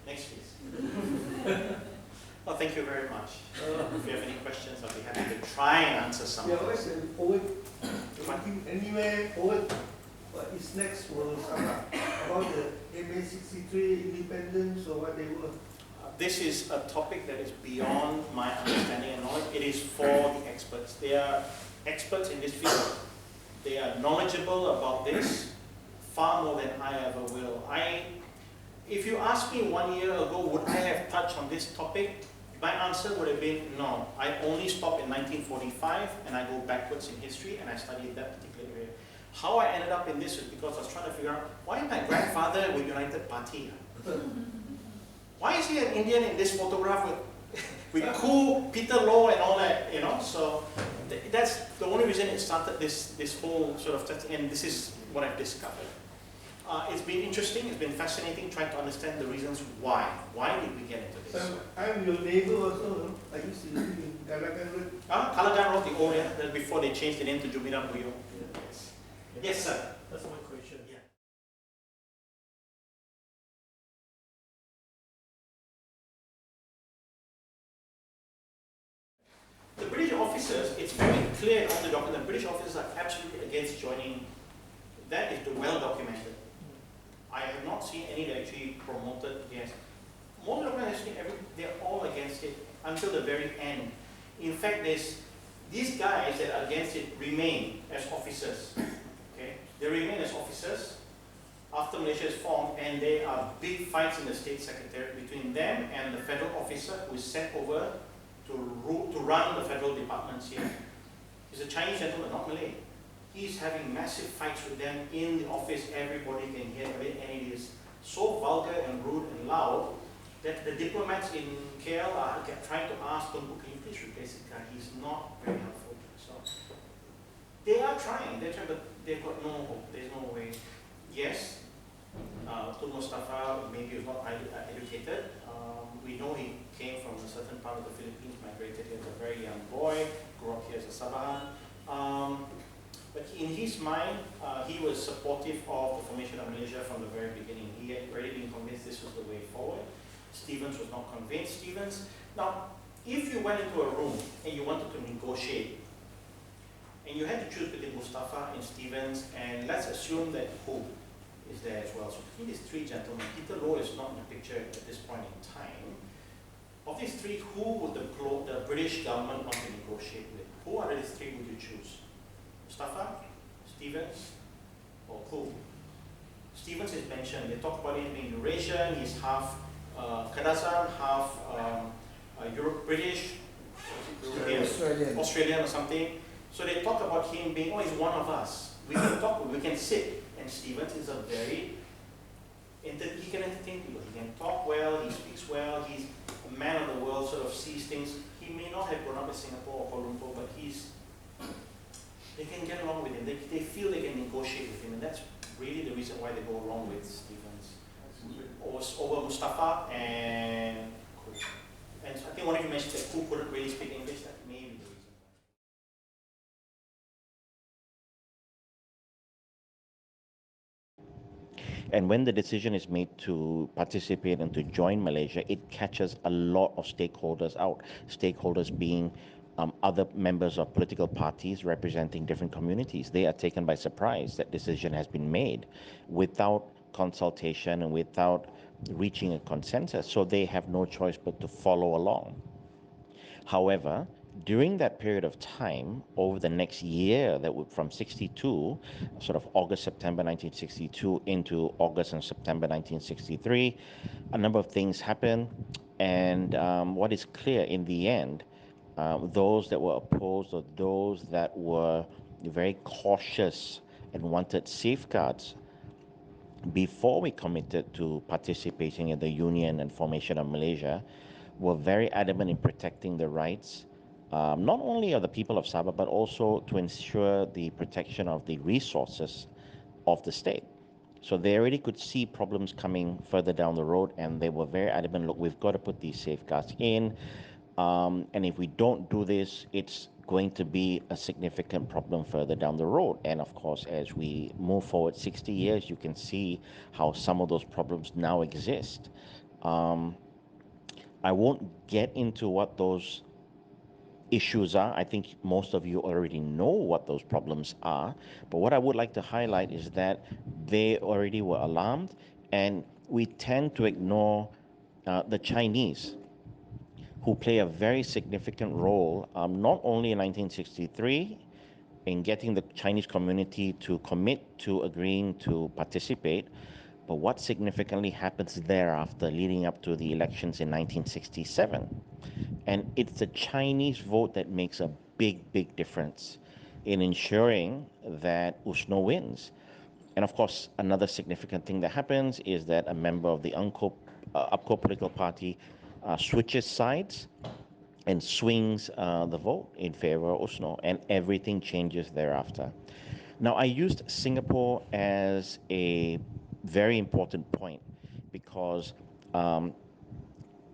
Next, please. Well, thank you very much. If you have any questions, I'll be happy to try and answer some. Yeah, what's the forward? Anywhere forward? What is next was about the MA63 independence or what they were? This is a topic that is beyond my understanding and knowledge. It is for the experts. They are experts in this field. They are knowledgeable about this far more than I ever will. If you asked me 1 year ago, would I have touched on this topic? My answer would have been no. I only stopped in 1945 and I go backwards in history and I studied that particular area. How I ended up in this is because I was trying to figure out why my grandfather with United Party. Why is he an Indian in this photograph with cool Peter Low and all that, you know? So that's the only reason it started this whole sort of testing, and this is what I've discovered. It's been interesting, it's been fascinating trying to understand the reasons why. Why did we get into this? I'm your neighbor also, I used to live in Kalagan Road. Kalagan Road, the old, yeah, before they changed the name to Jubilan Puyo. Yes. Yes, sir. That's my question. Yeah. The British officers, it's very clear on the document, the British officers are absolutely against joining. That is well documented. I have not seen any that actually promoted against. Most of them, they're all against it until the very end. In fact, these guys that are against it remain as officers. Okay? They remain as officers after Malaysia is formed, and there are big fights in the State Secretariat between them and the federal officer who is sent over to run the federal departments here. He's a Chinese gentleman, not Malay. He's having massive fights with them in the office. Everybody can hear it, and it is so vulgar and rude and loud that the diplomats in KL are trying to ask Tunku, can you please replace this guy? He's not very helpful. So they are trying, but they've got no hope. There's no way. Yes, Tun Mustafa maybe was not highly educated. We know he came from a certain part of the Philippines, migrated here as a very young boy, grew up here as a Sabahan. But in his mind, he was supportive of the formation of Malaysia from the very beginning. He had already been convinced this was the way forward. Stevens was not convinced. Now, if you went into a room and you wanted to negotiate, and you had to choose between Mustafa and Stevens, and let's assume that who is there as well. So between these three gentlemen, Peter Low is not in the picture at this point in time. Of these three, who would the British government want to negotiate with? Who out of these three would you choose? Mustafa, Stevens, or who? Stevens is mentioned. They talk about him being Eurasian. He's half Kadazan, half British, Australian or something. So they talk about him being, oh, he's one of us. We can talk, we can sit. And Stevens is he can entertain people. He can talk well, he speaks well, he's a man of the world, sort of sees things. He may not have grown up in Singapore or Kuala Lumpur, but they can get along with him. They feel they can negotiate with him, and that's really the reason why they go along with Stevens. Over Mustafa and Koo. And so I think one of you mentioned that Koo couldn't really speak English. That may be the reason why. And when the decision is made to participate and to join Malaysia, it catches a lot of stakeholders out. Stakeholders being other members of political parties representing different communities. They are taken by surprise that decision has been made without consultation and without reaching a consensus. So they have no choice but to follow along. However, during that period of time, over the next year, that would from 62, sort of August, September 1962 into August and September 1963, a number of things happened. And what is clear in the end, those that were opposed or those that were very cautious and wanted safeguards before we committed to participating in the union and formation of Malaysia were very adamant in protecting the rights not only of the people of Sabah, but also to ensure the protection of the resources of the state. So they already could see problems coming further down the road, and they were very adamant, look, we've got to put these safeguards in. And if we don't do this, it's going to be a significant problem further down the road. And of course, as we move forward 60 years, you can see how some of those problems now exist. Um, I won't get into what those issues are. I think most of you already know what those problems are. But what I would like to highlight is that they already were alarmed, and we tend to ignore the Chinese, who play a very significant role, not only in 1963 in getting the Chinese community to commit to agreeing to participate, but what significantly happens thereafter leading up to the elections in 1967. And it's the Chinese vote that makes a big, big difference in ensuring that USNO wins. And of course, another significant thing that happens is that a member of the UPCO political party switches sides and swings the vote in favor of USNO, and everything changes thereafter. Now, I used Singapore as a very important point because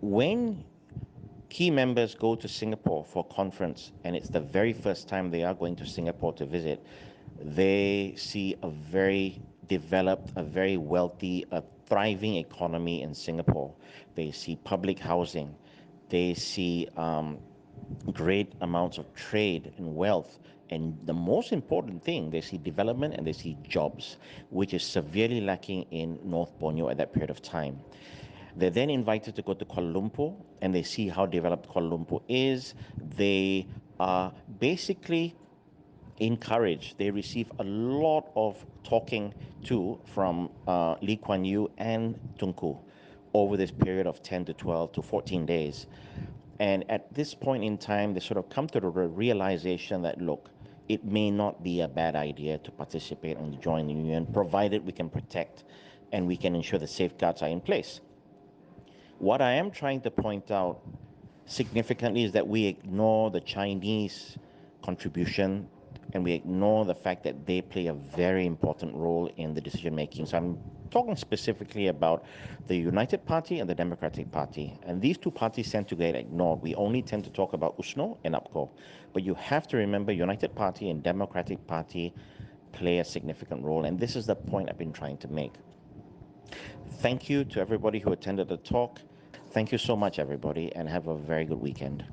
when key members go to Singapore for a conference, and it's the very first time they are going to Singapore to visit, they see a very developed, a very wealthy, a thriving economy in Singapore. They see public housing. They see great amounts of trade and wealth. And the most important thing, they see development and they see jobs, which is severely lacking in North Borneo at that period of time. They're then invited to go to Kuala Lumpur and they see how developed Kuala Lumpur is. They are basically encouraged. They receive a lot of talking to from Lee Kuan Yew and Tunku over this period of 10 to 12 to 14 days. And at this point in time, they sort of come to the realization that, look, it may not be a bad idea to participate and join the union, provided we can protect and we can ensure the safeguards are in place. What I am trying to point out significantly is that we ignore the Chinese contribution and we ignore the fact that they play a very important role in the decision making. So I'm talking specifically about the United Party and the Democratic Party. And these two parties tend to get ignored. We only tend to talk about USNO and UPCO. But you have to remember United Party and Democratic Party play a significant role. And this is the point I've been trying to make. Thank you to everybody who attended the talk. Thank you so much, everybody, and have a very good weekend.